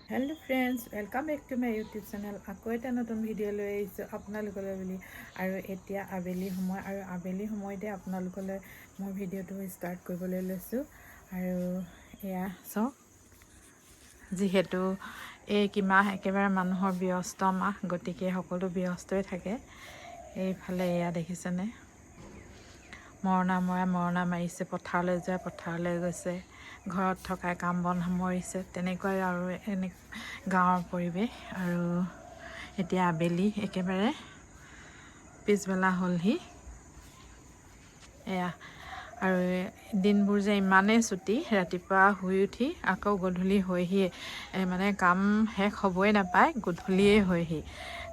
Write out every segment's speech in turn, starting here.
Hello friends welcome back to my YouTube channel আকৌ এটা নতুন ভিডিঅ' লৈ আহিছোঁ আপোনালোকলৈ বুলি আৰু এতিয়া আবেলি সময় আৰু আবেলি সময়তে আপোনালোকলৈ মই ভিডিঅ'টো ষ্টাৰ্ট কৰিবলৈ লৈছোঁ আৰু এয়া চাওক যিহেতু এই কি মাহ একেবাৰে মানুহৰ ব্যস্ত মাহ গতিকে সকলো ব্যস্তই থাকে এইফালে এয়া দেখিছেনে মৰণা মাৰিছে পথাৰলৈ যায় পথাৰলৈ গৈছে ঘৰত থকা কাম বন সামৰিছে তেনেকুৱাই আৰু এনে গাঁৱৰ পৰিৱেশ আৰু এতিয়া আবেলি একেবাৰে পিছবেলা হ'লহি এয়া আৰু দিনবোৰ যে ইমানেই ছুটি ৰাতিপুৱা শুই উঠি আকৌ গধূলি হয়হি মানে কাম শেষ হ'বই নাপায় গধূলিয়েই হয়হি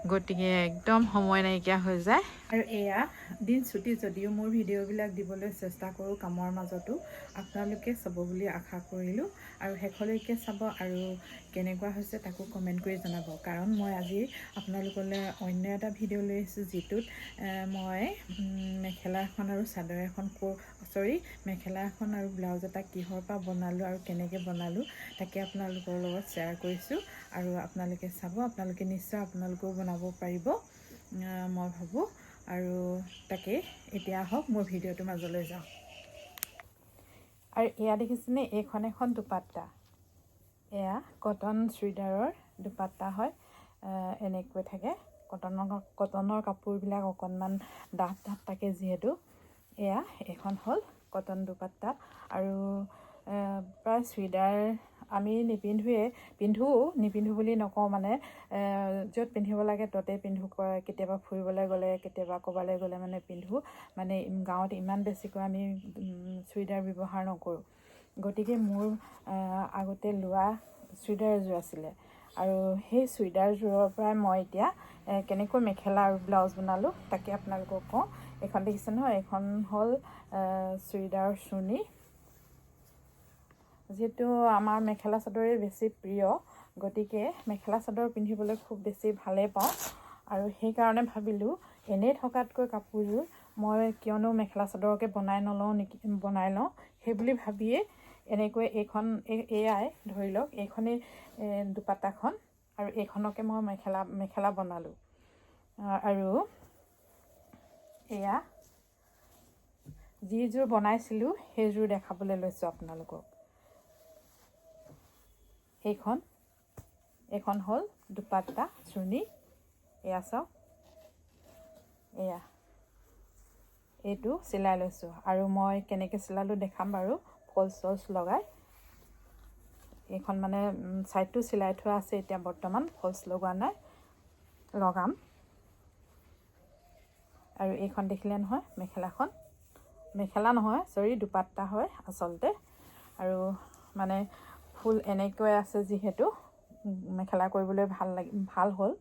গতিকে একদম সময় নাইকিয়া হৈ যায় আৰু এয়া দিন ছুটি যদিও মোৰ ভিডিঅ'বিলাক দিবলৈ চেষ্টা কৰোঁ কামৰ মাজতো আপোনালোকে চাব বুলি আশা কৰিলোঁ আৰু শেষলৈকে চাব আৰু কেনেকুৱা হৈছে তাকো কমেণ্ট কৰি জনাব কাৰণ মই আজি আপোনালোকলৈ অন্য এটা ভিডিঅ' লৈ আহিছোঁ যিটোত মই মেখেলা এখন আৰু চাদৰ এখন মেখেলা এখন আৰু ব্লাউজ এটা কিহৰ পৰা বনালোঁ আৰু কেনেকৈ বনালোঁ তাকে আপোনালোকৰ লগত শ্বেয়াৰ কৰিছোঁ আৰু আপোনালোকে চাব আপোনালোকে নিশ্চয় আপোনালোকেও বনাব পাৰিব মই ভাবোঁ আৰু তাকে এতিয়া আহক মোৰ ভিডিঅ'টোৰ মাজলৈ যাওঁ আৰু এয়া দেখিছেনে এইখন এখন দুপাট্টা এয়া কটন চুইদাৰৰ দুপাট্টা হয় এনেকৈ থাকে কটনৰ কাপোৰবিলাক অকণমান ডাঠ থাকে যিহেতু এয়া এখন হ'ল কটন দুপাট্টা আৰু প্ৰায় চুইদাৰ আমি নিপিন্ধো বুলি নকওঁ মানে য'ত পিন্ধিব লাগে ত'তেই পিন্ধো কেতিয়াবা ফুৰিবলৈ গ'লে কেতিয়াবা ক'ৰবালৈ গ'লে মানে পিন্ধো মানে গাঁৱত ইমান বেছিকৈ আমি চুইদাৰ ব্যৱহাৰ নকৰোঁ গতিকে মোৰ আগতে লোৱা চুইদাৰ এযোৰ আছিলে আৰু সেই চুইদাৰযোৰৰ পৰাই মই এতিয়া কেনেকৈ মেখেলা আৰু ব্লাউজ বনালোঁ তাকে আপোনালোকক কওঁ এইখন দেখিছে নহয় এইখন হ'ল চুইদাৰ চুৰ্ণি যিহেতু আমাৰ মেখেলা চাদৰেই বেছি প্ৰিয় গতিকে মেখেলা চাদৰ পিন্ধিবলৈ খুব বেছি ভালেই পাওঁ আৰু সেইকাৰণে ভাবিলোঁ এনেই থকাতকৈ কাপোৰযোৰ মই কিয়নো মেখেলা চাদৰকে বনাই লওঁ সেইবুলি ভাবিয়ে এনেকৈ এয়াই ধৰি লওক এইখনেই দুপাট্টাখন আৰু এইখনকে মই মেখেলা বনালোঁ আৰু এয়া যিযোৰ বনাইছিলোঁ সেইযোৰ দেখাবলৈ লৈছোঁ আপোনালোকক এইখন হ'ল দুপাট্টা চুৰ্ণি এয়া চাওক এয়া এইটো চিলাই লৈছোঁ আৰু মই কেনেকৈ চিলালোঁ দেখাম বাৰু ফলছ লগাই এইখন মানে ছাইডটো চিলাই থোৱা আছে এতিয়া বৰ্তমান ফলছ লগোৱা নাই লগাম আৰু এইখন দেখিলে নহয় মেখেলা নহয় দুপাট্টা হয় আচলতে আৰু মানে ফুল এনেকৈ আছে যিহেতু মেখেলা কৰিবলৈ ভাল হ'ল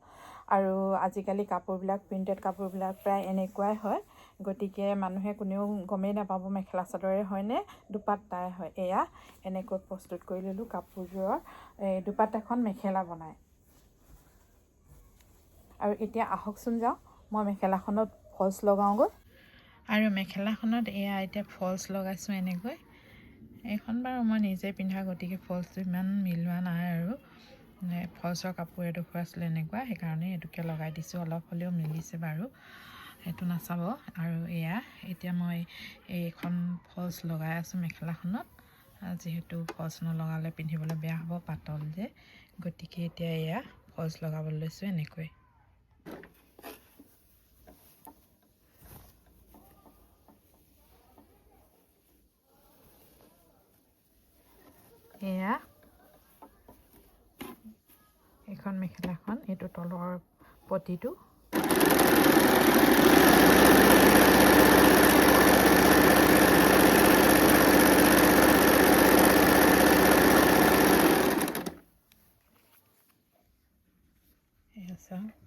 আৰু আজিকালি কাপোৰবিলাক প্ৰিণ্টেড কাপোৰবিলাক প্ৰায় এনেকুৱাই হয় গতিকে মানুহে কোনেও গমেই নাপাব মেখেলা চাদৰে হয়নে দুপাট্টাই হয় এয়া এনেকৈ প্ৰস্তুত কৰি ল'লোঁ কাপোৰযোৰৰ দুপাট্টাখন মেখেলা বনাই আৰু এতিয়া আহকচোন যাওঁ মই মেখেলাখনত ফলছ লগাওঁগৈ আৰু মেখেলাখনত এয়া এতিয়া ফলছ লগাইছোঁ এনেকৈ এইখন বাৰু মই নিজে পিন্ধা গতিকে ফলছটো ইমান মিলোৱা নাই আৰু ফলছৰ কাপোৰ এডোখৰ আছিলে এনেকুৱা সেইকাৰণে এইটোকে লগাই দিছোঁ অলপ হ'লেও মিলিছে বাৰু সেইটো নাচাব আৰু এয়া এতিয়া মই এইখন ফলছ লগাই আছোঁ মেখেলাখনত যিহেতু ফলছ নলগালে পিন্ধিবলৈ বেয়া হ'ব পাতল যে গতিকে এতিয়া এয়া ফলছ লগাবলৈ লৈছোঁ এনেকৈ এয়া এইখন মেখেলাখন এইটো তলৰ পটিটো এয়া চাওক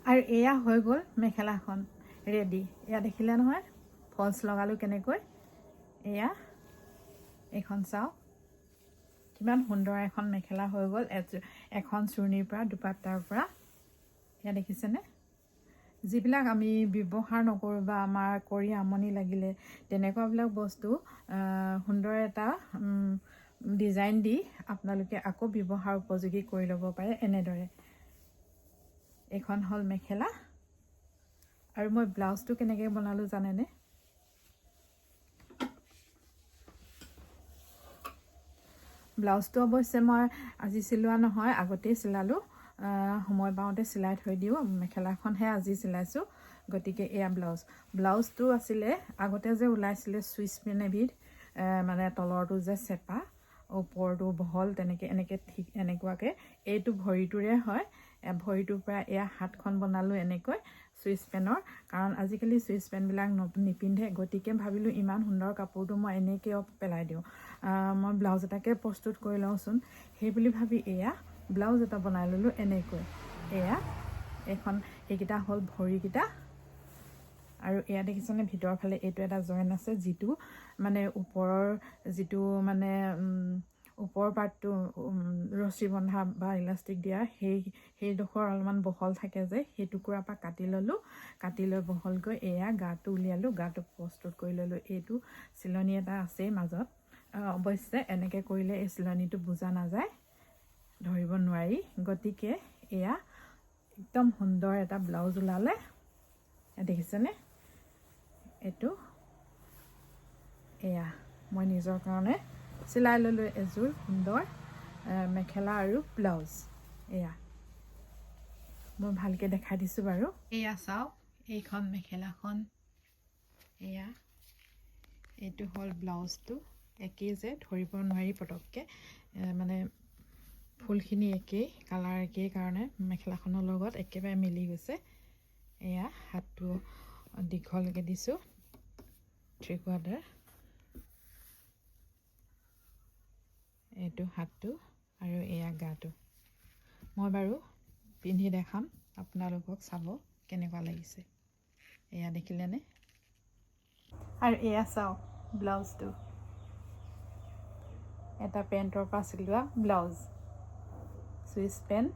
আৰু এয়া হৈ গ'ল মেখেলাখন ৰেডি এয়া দেখিলে নহয় ফলছ লগালোঁ কেনেকৈ এয়া এইখন চাওক কিমান সুন্দৰ এখন মেখেলা হৈ গ'ল এখন চুৰ্ণিৰ পৰা দুপাট্টাৰ পৰা। এয়া দেখিছেনে? যিবিলাক আমি ব্যৱহাৰ নকৰোঁ বা আমাৰ কৰি আমনি লাগিলে তেনেকুৱাবিলাক বস্তু সুন্দৰ এটা ডিজাইন দি আপোনালোকে আকৌ ব্যৱহাৰ উপযোগী কৰি ল'ব পাৰে এনেদৰে। এইখন হ'ল মেখেলা। আৰু মই ব্লাউজটো কেনেকৈ বনালোঁ জানেনে? ব্লাউজটো অৱশ্যে মই আজি চিলোৱা নহয়, আগতেই চিলালোঁ। সময় পাওঁতে চিলাই থৈ দিওঁ। মেখেলাখনহে আজি চিলাইছোঁ। গতিকে এয়া ব্লাউজটো আছিলে আগতে যে ওলাইছিলে চুইচ পেন এবিধ, মানে তলৰটো যে চেপা ওপৰটো বহল এনেকৈ ঠিক এনেকুৱাকৈ। এইটো ভৰিটোৰে হয়। ভৰিটোৰ পৰা এয়া হাতখন বনালোঁ এনেকৈ চুইচ পেনৰ, কাৰণ আজিকালি চুইচ পেনবিলাক নিপিন্ধে। গতিকে ভাবিলোঁ ইমান সুন্দৰ কাপোৰটো মই এনেকৈ পেলাই দিওঁ, মই ব্লাউজ এটাকে প্ৰস্তুত কৰি লওঁচোন। সেই বুলি ভাবি এয়া ব্লাউজ এটা বনাই ল'লোঁ এনেকৈ। এইকেইটা হ'ল ভৰিকেইটা। আৰু এয়া দেখিছেনে ভিতৰৰ ফালে এইটো এটা জইন আছে, যিটো মানে ওপৰৰ যিটো মানে ওপৰৰ পাৰ্টটো ৰছী বন্ধা বা ইলাষ্টিক দিয়া সেইডোখৰ অলপমান বহল থাকে যে, সেই টুকুৰাৰ পৰা কাটি ল'লোঁ। কাটি লৈ বহলকৈ এয়া গাটো উলিয়ালোঁ, গাটো প্ৰস্তুত কৰি ল'লোঁ। এইটো চিলনি এটা আছেই মাজত। অৱশ্যে এনেকৈ কৰিলে এই চিলনিটো বুজা নাযায়, ধৰিব নোৱাৰি। গতিকে এয়া একদম সুন্দৰ এটা ব্লাউজ ওলালে। দেখিছেনে? এইটো এয়া মই নিজৰ কাৰণে চিলাই ল'লোঁ এযোৰ সুন্দৰ মেখেলা আৰু ব্লাউজ। এয়া মই ভালকৈ দেখাই দিছোঁ বাৰু। এয়া চাওক, এইখন মেখেলাখন, এইটো হ'ল ব্লাউজটো। একেই যে, ধৰিব নোৱাৰি পটককৈ, মানে ফুলখিনি একেই, কালাৰ একেই কাৰণে মেখেলাখনৰ লগত একেবাৰে মিলি গৈছে। এয়া হাতটো দীঘলকৈ দিছোঁ, 3/4। এইটো হাতটো আৰু এয়া গাটো। মই বাৰু পিন্ধি দেখাম আপোনালোকক, চাব কেনেকুৱা লাগিছে। এয়া দেখিলেনে? আৰু এয়া চাওক ব্লাউজটো, এটা পেণ্টৰ পৰা চিলোৱা ব্লাউজ, চুইচ পেণ্ট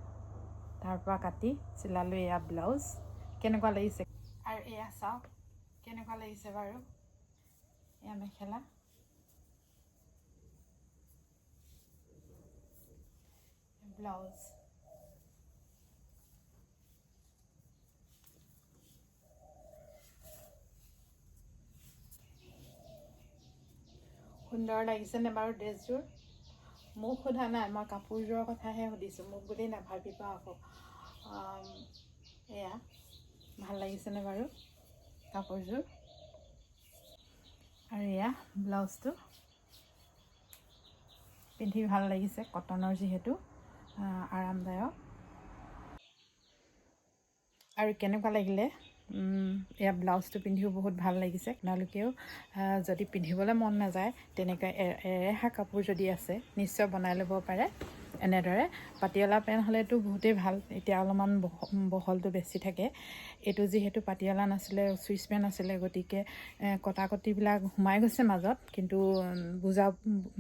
তাৰ পৰা কাটি চিলালোঁ। এয়া ব্লাউজ কেনেকুৱা লাগিছে? আৰু এয়া চাওক কেনেকুৱা লাগিছে বাৰু। এয়া মেখেলা, ব্লাউজ। সুন্দৰ লাগিছেনে বাৰু ড্ৰেছযোৰ? মোক সোধা নাই, মই কাপোৰযোৰৰ কথাহে সুধিছোঁ, মোক বুলি নাভাবিবা আকৌ। এয়া ভাল লাগিছেনে বাৰু কাপোৰযোৰ? আৰু এয়া ব্লাউজটো পিন্ধি ভাল লাগিছে, কটনৰ যিহেতু আৰামদায়ক। আৰু কেনেকুৱা লাগিলে? এয়া ব্লাউজটো পিন্ধিও বহুত ভাল লাগিছে। আপোনালোকেও যদি পিন্ধিবলৈ মন নাযায়, তেনেকৈ এৰেহা কাপোৰ যদি আছে নিশ্চয় বনাই ল'ব পাৰে এনেদৰে। পাটিয়ালা পেণ্ট হ'লেতো বহুতেই ভাল, এতিয়া অলপমান বহলটো বেছি থাকে। এইটো যিহেতু পাটিয়ালা নাছিলে, চুইচ পেণ্ট আছিলে, গতিকে কটাকটিবিলাক সোমাই গৈছে মাজত, কিন্তু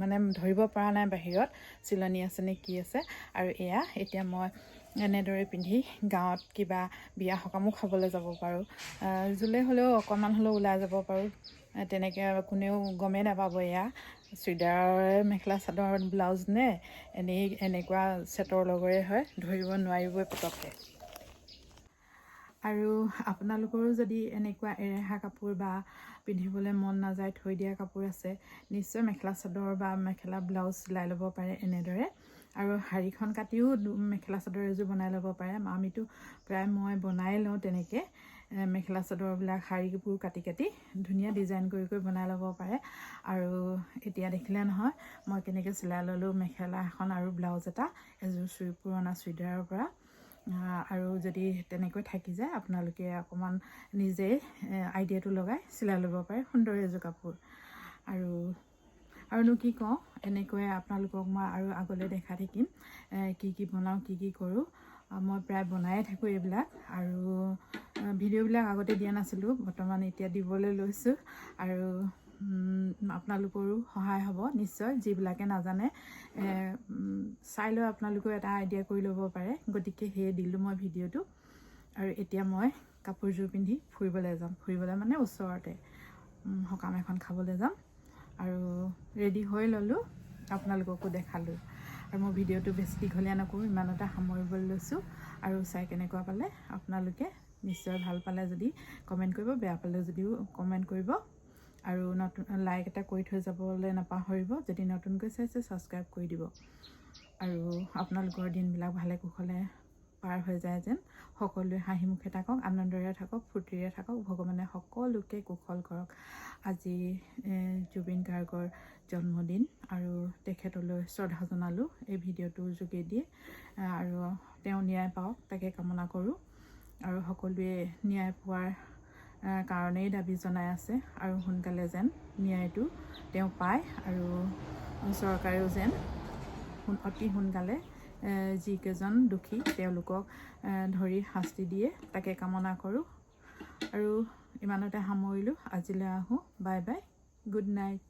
মানে ধৰিব পৰা নাই বাহিৰত চিলনি আছে নে কি আছে। আৰু এয়া এতিয়া মই এনেদৰে পিন্ধি গাঁৱত কিবা বিয়া সকামো খাবলৈ যাব পাৰোঁ, জোলে হ'লেও অকণমান হ'লেও ওলাই যাব পাৰোঁ। তেনেকৈ কোনেও গমেই নাপাব এয়া চুইদাৰ মেখেলা চাদৰ ব্লাউজ নে এনেকুৱা ছেটৰ লগৰে হয়, ধৰিব নোৱাৰিবই পটককৈ। আৰু আপোনালোকৰো যদি এনেকুৱা এৰেহা কাপোৰ বা পিন্ধিবলৈ মন নাযায়, থৈ দিয়া কাপোৰ আছে, নিশ্চয় মেখেলা চাদৰ বা মেখেলা ব্লাউজ চিলাই ল'ব পাৰে এনেদৰে। আৰু শাড়ীখন কাটিও মেখেলা চাদৰ এযোৰ বনাই ল'ব পাৰে। আমিতো প্ৰায় মই বনাই লওঁ তেনেকৈ, মেখেলা চাদৰবিলাক শাড়ীবোৰ কাটি কাটি ধুনীয়া ডিজাইন কৰি বনাই ল'ব পাৰে। আৰু এতিয়া দেখিলে নহয় মই কেনেকৈ চিলাই ল'লোঁ মেখেলা এখন আৰু ব্লাউজ এটা, এযোৰ পুৰণা চুইদাৰৰ পৰা। আৰু যদি তেনেকৈ থাকি যায়, আপোনালোকে অকণমান নিজেই আইডিয়াটো লগাই চিলাই ল'ব পাৰে সুন্দৰ এযোৰ কাপোৰ। আৰুনো কি কওঁ, এনেকৈ আপোনালোকক মই আৰু আগলৈ দেখাই থাকিম কি বনাওঁ, কি কৰোঁ। মই প্ৰায় বনায়ে থাকোঁ এইবিলাক, আৰু ভিডিঅ'বিলাক আগতে দিয়া নাছিলোঁ, বৰ্তমান এতিয়া দিবলৈ লৈছোঁ। আৰু আপোনালোকৰো সহায় হ'ব নিশ্চয়। যিবিলাকে নাজানে চাই লৈ আপোনালোকেও এটা আইডিয়া কৰি ল'ব পাৰে। গতিকে সেয়ে দিলোঁ মই ভিডিঅ'টো। আৰু এতিয়া মই কাপোৰযোৰ পিন্ধি ফুৰিবলৈ যাম। ফুৰিবলৈ মানে ওচৰতে সকাম এখন খাবলৈ যাম। আৰু ৰেডি হৈ ল'লোঁ, আপোনালোককো দেখালোঁ। আৰু মোৰ ভিডিঅ'টো বেছি দীঘলীয়া নকৰোঁ, ইমানতে সামৰিবলৈ লৈছোঁ। আৰু চাই কেনেকুৱা পালে আপোনালোকে নিশ্চয় ভাল পালে যদি কমেণ্ট কৰিব, বেয়া পালে যদিও কমেণ্ট কৰিব। আৰু নতুন লাইক এটা কৰি থৈ যাবলৈ নাপাহৰিব। যদি নতুনকৈ চাইছে ছাবস্ক্ৰাইব কৰি দিব। আৰু আপোনালোকৰ দিনবিলাক ভালে কুশলে পাৰ হৈ যায় যেন, সকলোৱে হাঁহি মুখে থাকক, আনন্দৰে থাকক, ফূৰ্তিৰে থাকক। ভগৱানে সকলোকে কুশল কৰক। আজি জুবিন গাৰ্গৰ জন্মদিন আৰু তেখেতলৈ শ্ৰদ্ধা জনালোঁ এই ভিডিঅ'টোৰ যোগেদি। আৰু তেওঁ ন্যায় পাওক তাকে কামনা কৰোঁ। আৰু সকলোৱে ন্যায় পোৱাৰ কাৰণেই দাবী জনাই আছে। আৰু সোনকালে যেন ন্যায়টো তেওঁ পায় আৰু চৰকাৰেও যেন অতি সোনকালে যিকেইজন দোষী তেওঁলোকক ধৰি শাস্তি দিয়ে তাকে কামনা কৰোঁ। আৰু ইমানতে সামৰিলোঁ। আজিলৈ আহোঁ। Bye bye, good night.